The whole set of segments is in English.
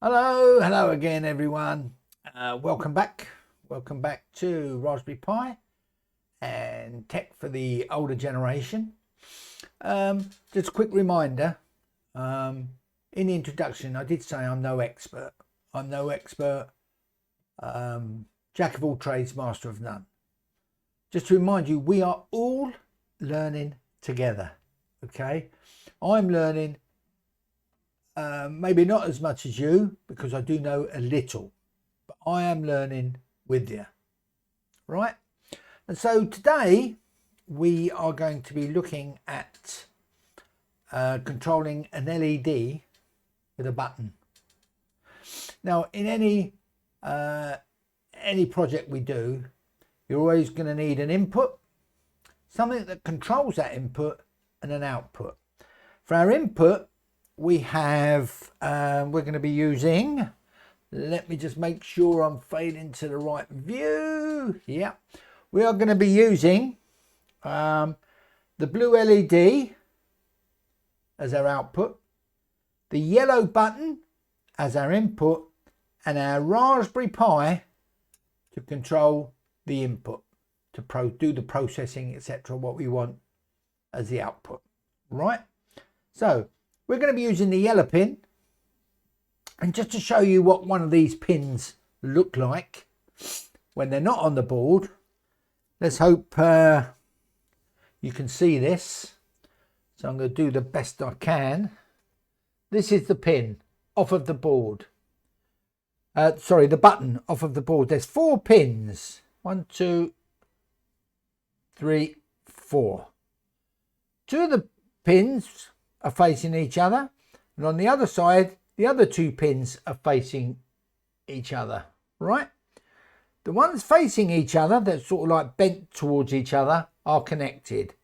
Hello again, everyone. Welcome back to Raspberry Pi and tech for the older generation. Just a quick reminder, in the introduction I did say I'm no expert. Jack of all trades, master of none. Just to remind you, we are all learning together. Okay, I'm learning. Maybe not as much as you, because I do know a little, but I am learning with you, right? And so today we are going to be looking at controlling an LED with a button. Now, in any project we do, you're always going to need an input, something that controls that input, and an output. For our input, we have, we're going to be using, let me just make sure I'm fading to the right view. Yeah, we are going to be using the blue LED as our output, the yellow button as our input, and our Raspberry Pi to control the input, to do the processing, etc., what we want as the output, right? So we're going to be using the yellow pin, and just to show you what one of these pins look like when they're not on the board, let's hope you can see this. So I'm going to do the best I can. This is the pin off of the board. Sorry, the button off of the board. There's 4 pins. 1, 2, 3, 4. 2 of the pins are facing each other, and on the other side the other 2 pins are facing each other, right? The ones facing each other, that sort of like bent towards each other, are connected.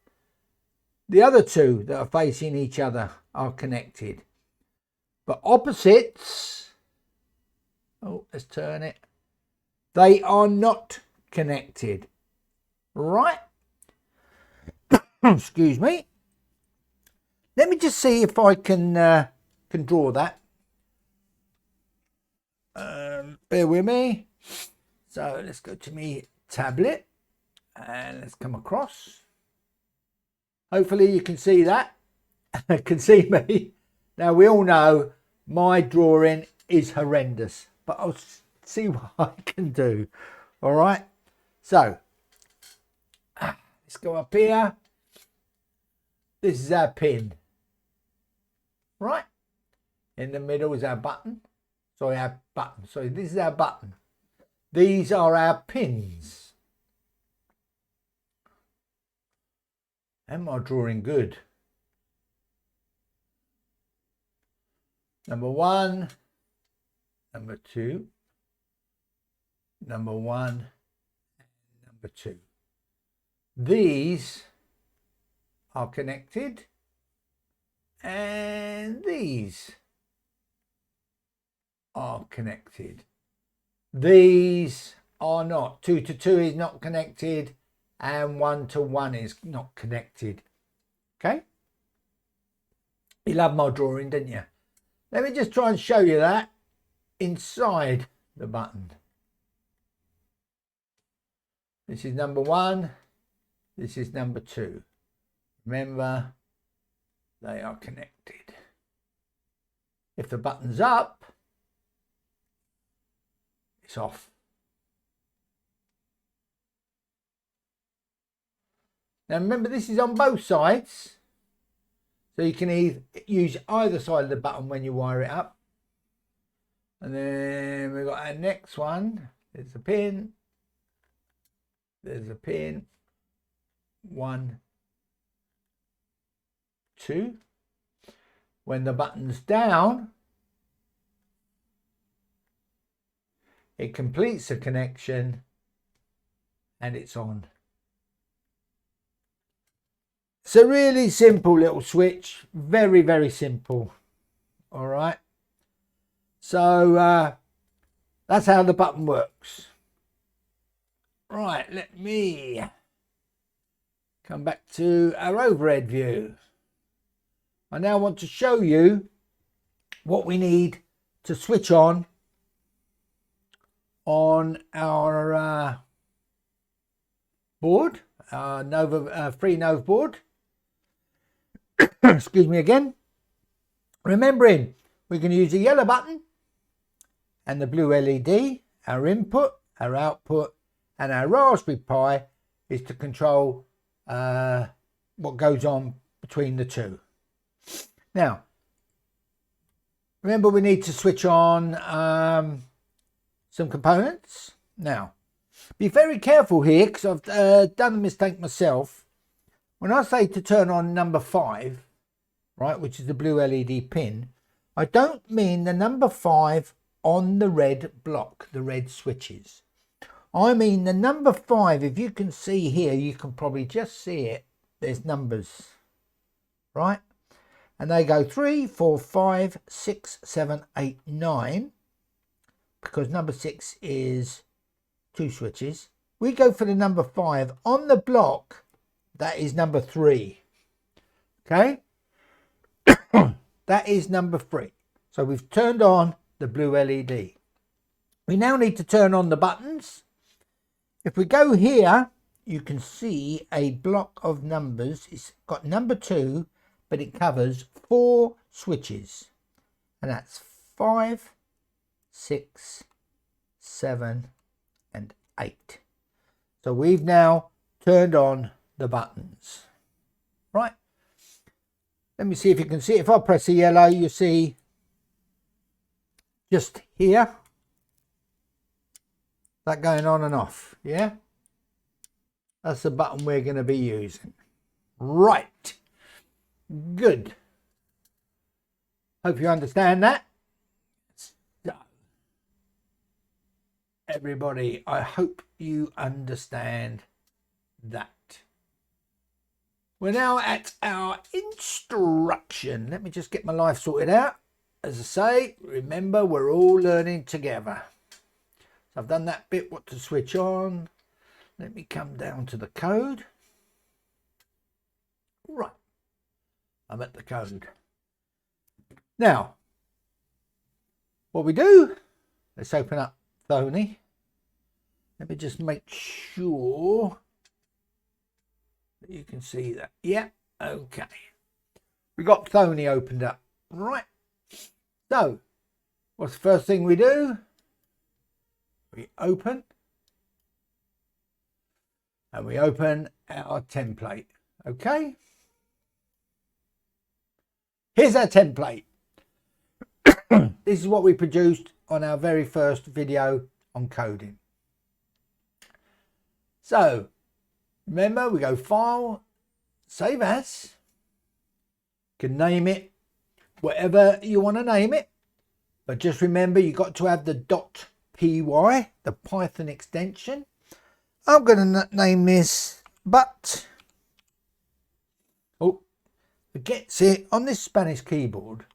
The other 2 that are facing each other are connected, but opposites, oh, let's turn it, they are not connected, right? Excuse me. Let me just see if I can draw that. Bear with me. So let's go to my tablet and let's come across. Hopefully you can see that. Can see me. Now, we all know my drawing is horrendous, but I'll see what I can do. All right. So let's go up here. This is our pin. Right, in the middle is our button. Sorry, this is our button. These are our pins. Am I drawing good? Number 1, number 2, number 1, number 2. These are connected, and these are connected. These are not. 2 to 2 is not connected, and 1 to 1 is not connected. Okay, you love my drawing, didn't you? Let me just try and show you that inside the button. This is number 1, this is number 2. Remember, they are connected. If the button's up, it's off. Now remember, this is on both sides, so you can use either side of the button when you wire it up. And then we've got our next one. There's a pin. There's a pin. 1, 2. When the button's down, it completes the connection and it's on. It's a really simple little switch, very, very simple. All right, so that's how the button works. Right, let me come back to our overhead view. I now want to show you what we need to switch on our board, our Nova 3 Nova board. Excuse me again. Remembering, we can use the yellow button and the blue LED. Our input, our output, and our Raspberry Pi is to control what goes on between the two. Now, remember, we need to switch on some components. Now, be very careful here, because I've done a mistake myself. When I say to turn on number 5, right, which is the blue LED pin, I don't mean the number 5 on the red block, the red switches. I mean the number 5, if you can see here, you can probably just see it. There's numbers, right? And they go 3, 4, 5, 6, 7, 8, 9, because number 6 is 2 switches. We go for the number 5 on the block. That is number 3. Okay, that is number 3. So we've turned on the blue LED. We now need to turn on the buttons. If we go here, you can see a block of numbers. It's got number 2, but it covers 4 switches, and that's 5, 6, 7, and 8. So we've now turned on the buttons. Right, let me see if you can see it. If I press the yellow, you see just here that going on and off. Yeah, that's the button we're going to be using. Right, good. Hope you understand that. So, everybody, I hope you understand that. We're now at our instruction. Let me just get my life sorted out. As I say, remember, we're all learning together. So I've done that bit, what to switch on. Let me come down to the code. Right, I'm at the code. Now, what we do, let's open up Sony. Let me just make sure that you can see that. Yeah, okay. We got Sony opened up. Right. So, what's the first thing we do? We open. And we open our template. Okay. Here's our template. This is what we produced on our very first video on coding. So, remember, we go File, Save As. You can name it whatever you want to name it. But just remember, you've got to have the .py, the Python extension. I'm going to name this But. Oh, forget, see, on this Spanish keyboard,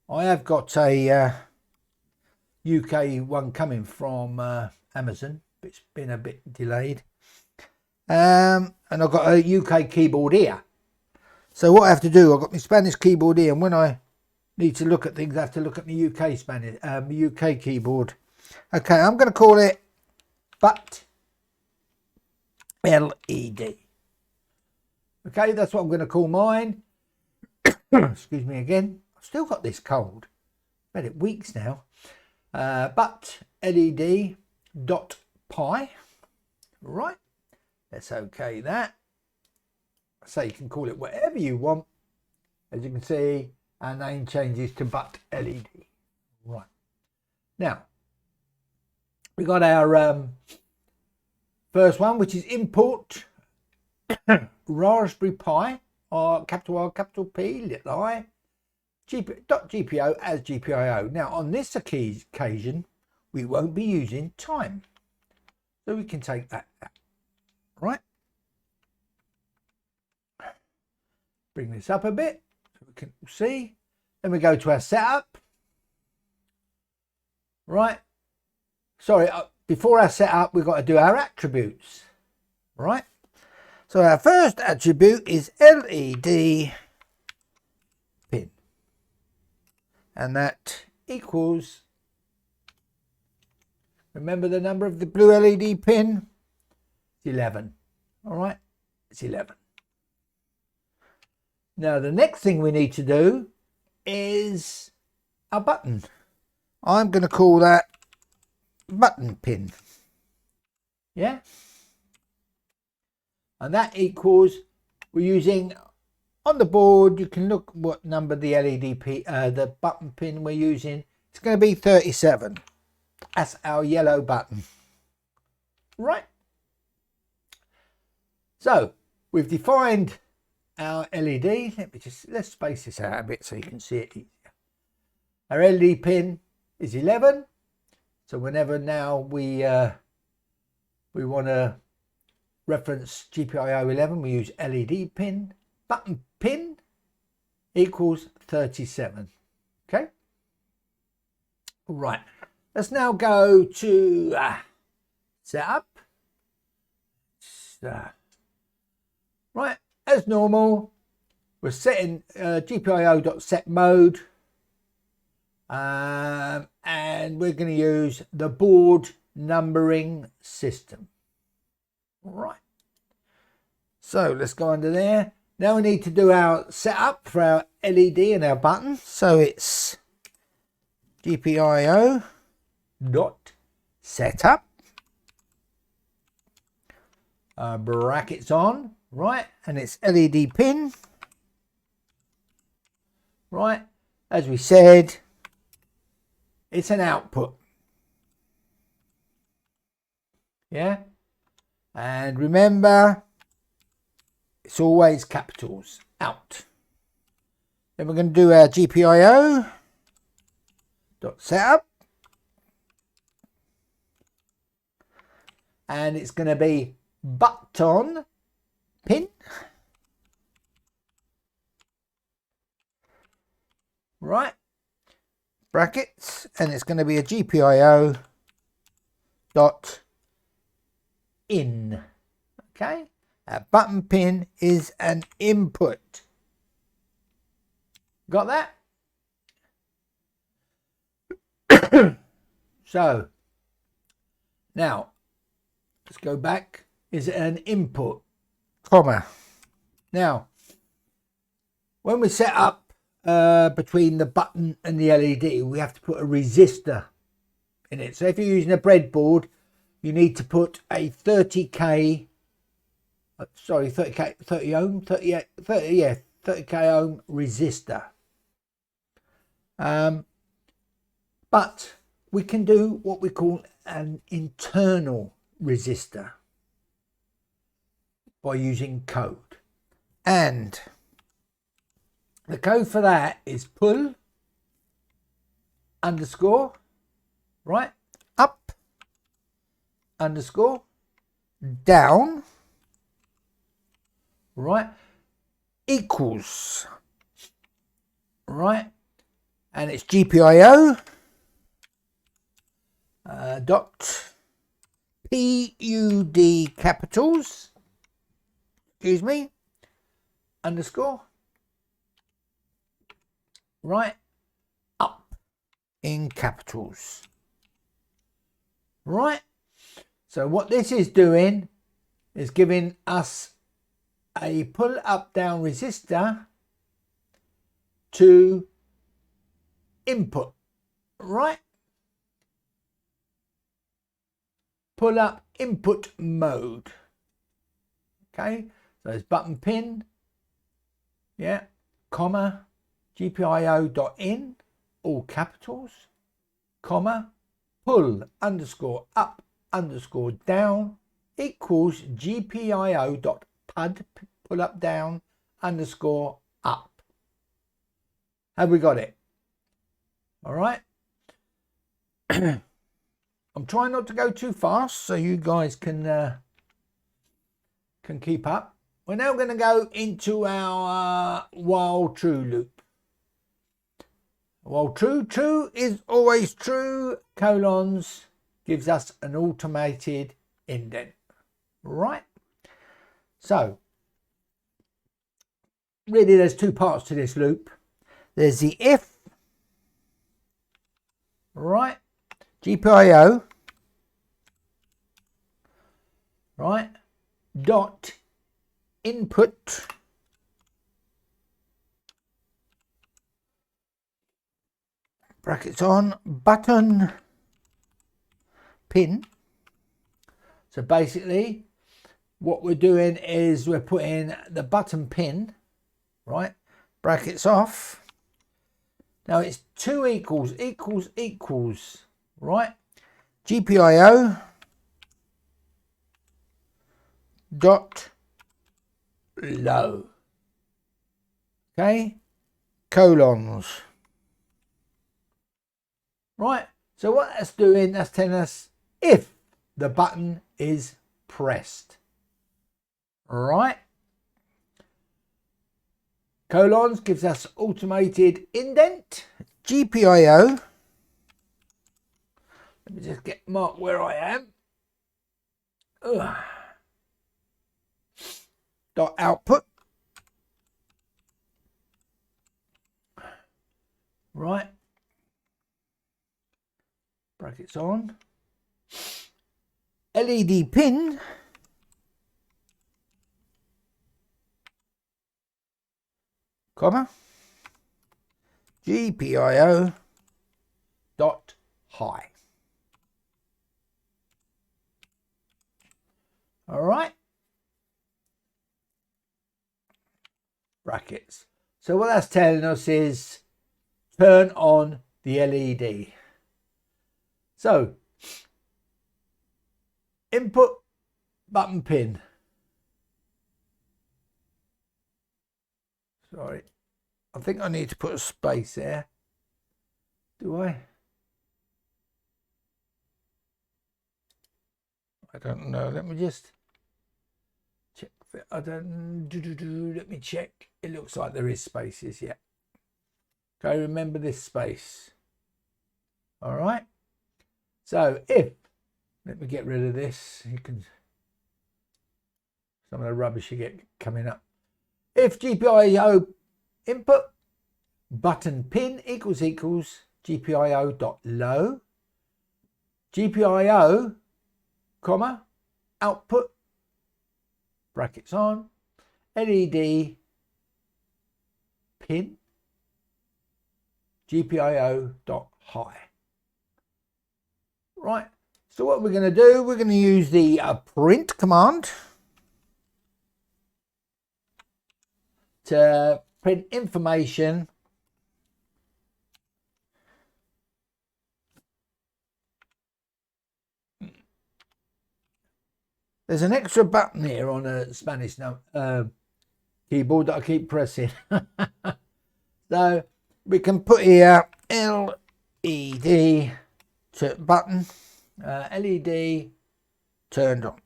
I have got a UK one coming from Amazon. It's been a bit delayed. And I've got a UK keyboard here. So what I have to do, I've got my Spanish keyboard here, and when I need to look at things, I have to look at my UK keyboard. Okay, I'm going to call it But LED. Okay, that's what I'm going to call mine. Excuse me again. I've still got this cold. I've had it weeks now. But LED .py. Right. Let's OK that. So you can call it whatever you want. As you can see, our name changes to But LED. Right. Now, we got our first one, which is import Raspberry Pi, or capital R, capital P, little I, .gpo as GPIO. Now, on this occasion, we won't be using time. So we can take that out. Right. Bring this up a bit so we can see. Then we go to our setup. Right. Sorry, before our setup, we've got to do our attributes. Right. So our first attribute is LED pin. And that equals, remember the number of the blue LED pin? It's 11. All right, it's 11. Now the next thing we need to do is a button. I'm going to call that button pin. Yeah. And that equals, we're using on the board, you can look what number the the button pin we're using. It's going to be 37. That's our yellow button. Right. So we've defined our LED. Let's space this out a bit so you can see it easier. Our LED pin is 11. So whenever now we want to reference GPIO 11, we use LED pin. Button pin equals 37. Okay. All right. Let's now go to setup. Right, as normal, we're setting GPIO.set mode, and we're going to use the board numbering system. Right. So let's go under there. Now we need to do our setup for our LED and our button. So it's GPIO.setup. Brackets on, right, and it's LED pin, right, as we said, it's an output, yeah, and remember, it's always capitals, out. Then we're going to do our GPIO.setup, and it's going to be button pin, right, brackets, and it's going to be a GPIO dot in. Okay, a button pin is an input. Got that? So now let's go back. Is an input, comma. Now, when we set up between the button and the LED, we have to put a resistor in it. So if you're using a breadboard, you need to put a 30k ohm resistor. But we can do what we call an internal resistor by using code, and the code for that is pull underscore right up underscore down right equals right, and it's GPIO dot PUD capitals, excuse me, underscore right up in capitals. Right, so what this is doing is giving us a pull up down resistor to input, right, pull up input mode. Okay, so it's button pin, yeah, comma, GPIO.in, all capitals, comma, pull underscore up underscore down equals GPIO.pud, pull up down underscore up. Have we got it? All right. I'm trying not to go too fast so you guys can keep up. We're now going to go into our while true loop. While true is always true, colons gives us an automated indent. Right. So really there's two parts to this loop. There's the if right? GPIO, right? Dot input brackets on button pin. So basically what we're doing is we're putting the button pin, right, brackets off. Now it's 2 equals, right? GPIO dot low, okay, colons, right? So what that's doing, that's telling us if the button is pressed, right? Colons gives us automated indent. GPIO, let me just get marked where I am. Ugh. Dot output, right, brackets on, LED pin, comma, GPIO dot high. All right, brackets. So what that's telling us is turn on the LED. So input button pin. Sorry, I think I need to put a space there. Do I? I don't know. Let me just check. I don't. Let me check. It looks like there is spaces. Yeah. Okay. Remember this space. All right. So if, let me get rid of this. You can, some of the rubbish you get coming up. If GPIO input button pin equals GPIO dot low, GPIO, comma, output, brackets on, LED pin, GPIO dot high. Right, so what we're going to do, we're going to use the print command to print information There's an extra button here on a Spanish keyboard that I keep pressing. So we can put here LED button, LED turned on.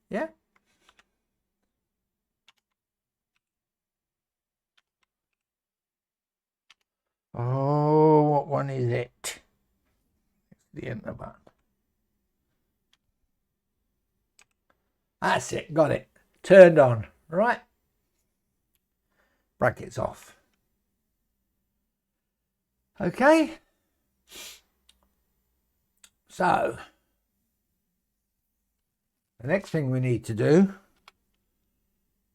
Yeah. Oh, what one is it? It's the enter button. That's it, got it. Turned on, right? Brackets off. Okay. So, the next thing we need to do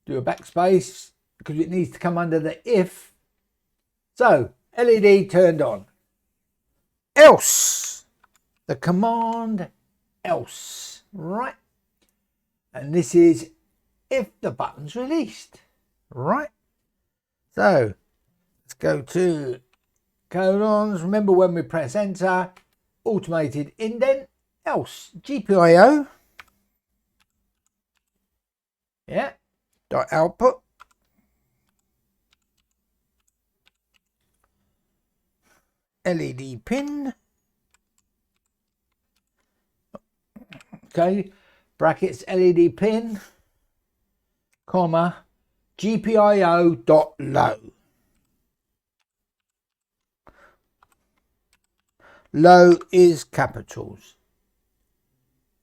a backspace because it needs to come under the if. So, LED turned on. Else. The command else, right? And this is if the button's released, right? So let's go to colons. Remember when we press enter, automated indent, else, GPIO, yeah, dot output, LED pin, okay, brackets LED pin, comma, GPIO dot low. Low is capitals.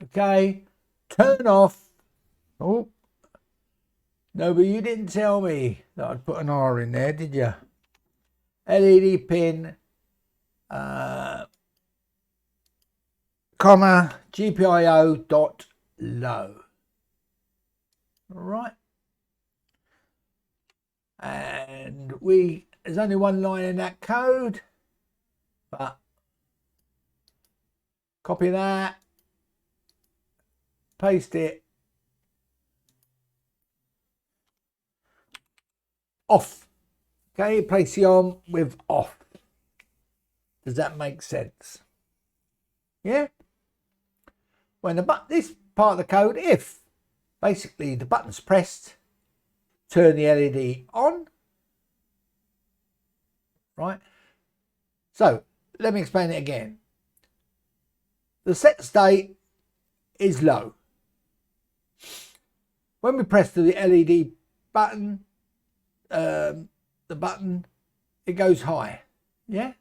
Okay, turn off. Oh, No, but you didn't tell me that I'd put an R in there, did you? LED pin, comma, GPIO dot low. All right. And there's only one line in that code, but copy that, paste it, off. Okay, place the on with off. Does that make sense? Yeah. When this part of the code, if basically the button's pressed, turn the LED on. Right. So let me explain it again. The set state is low. When we press the LED button, it goes high. Yeah.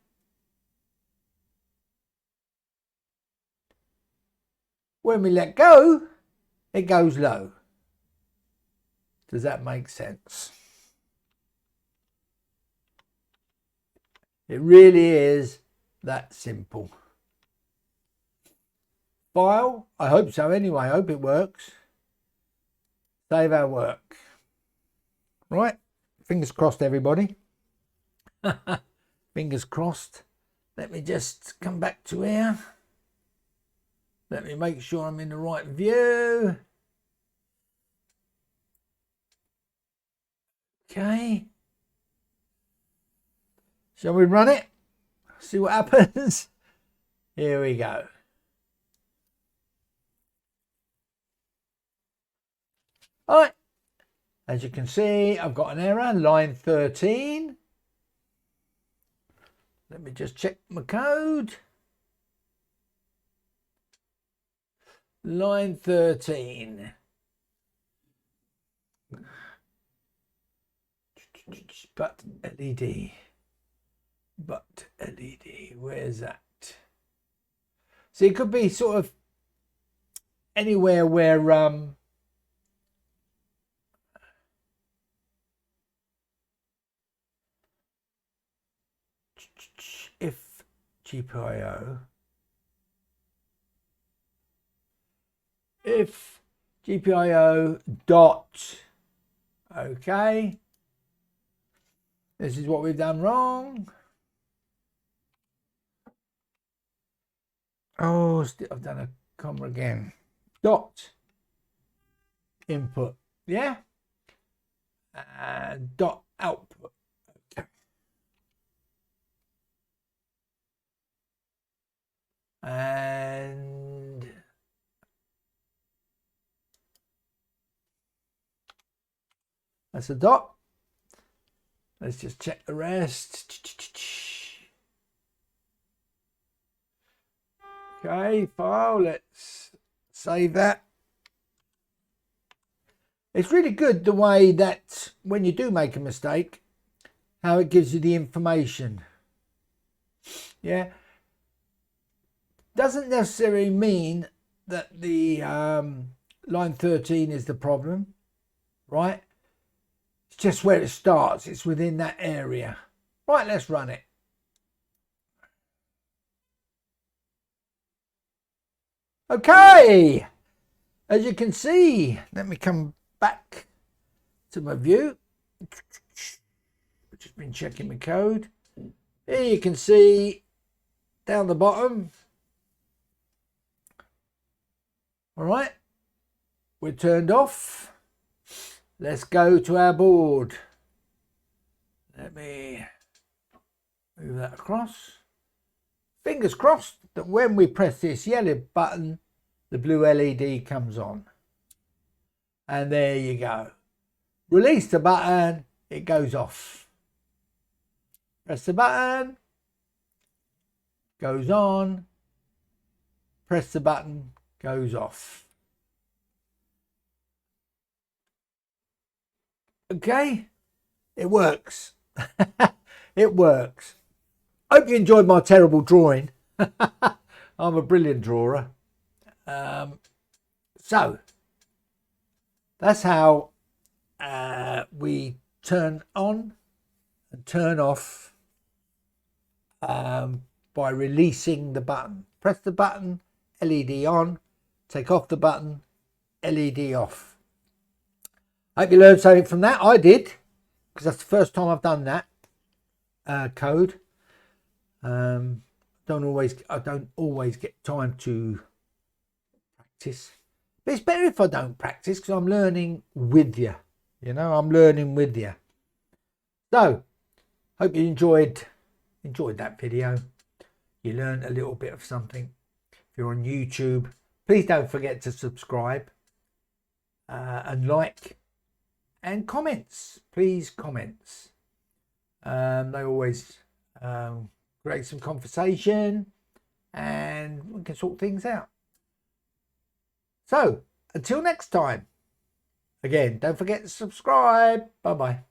When we let go, it goes low. Does that make sense? It really is that simple. File, I hope so anyway, I hope it works. Save our work. Right, fingers crossed everybody. Fingers crossed. Let me just come back to here. Let me make sure I'm in the right view. Okay. Shall we run it? See what happens? Here we go. All right. As you can see, I've got an error, line 13. Let me just check my code. Line 13. But LED. But LED. Where's that? So it could be sort of anywhere where if GPIO, if GPIO dot, okay, this is what we've done wrong. Oh, I've done a comma again. Dot input, yeah, and dot output. Okay. And that's a dot. Let's just check the rest. Okay, file, let's save that. It's really good the way that when you do make a mistake, how it gives you the information. Yeah. Doesn't necessarily mean that the line 13 is the problem, right? It's just where it starts. It's within that area. Right, let's run it. Okay, as you can see, let me come back to my view. I've just been checking my code. Here you can see down the bottom. All right, we're turned off. Let's go to our board. Let me move that across. Fingers crossed that when we press this yellow button, the blue LED comes on. And there you go. Release the button, it goes off. Press the button, goes on. Press the button, goes off. Okay, it works. It works. Hope you enjoyed my terrible drawing. I'm a brilliant drawer. So that's how we turn on and turn off by releasing the button. Press the button, LED on, take off the button, LED off. I hope you learned something from that. I did, because that's the first time I've done that code. I don't always get time to practice, but it's better if I don't practice, because I'm learning with you. You know, I'm learning with you. So, hope you enjoyed that video. You learned a little bit of something. If you're on YouTube, please don't forget to subscribe and like, and comments. Please, comments. They always create some conversation, and we can sort things out. So, until next time, again, don't forget to subscribe. Bye bye.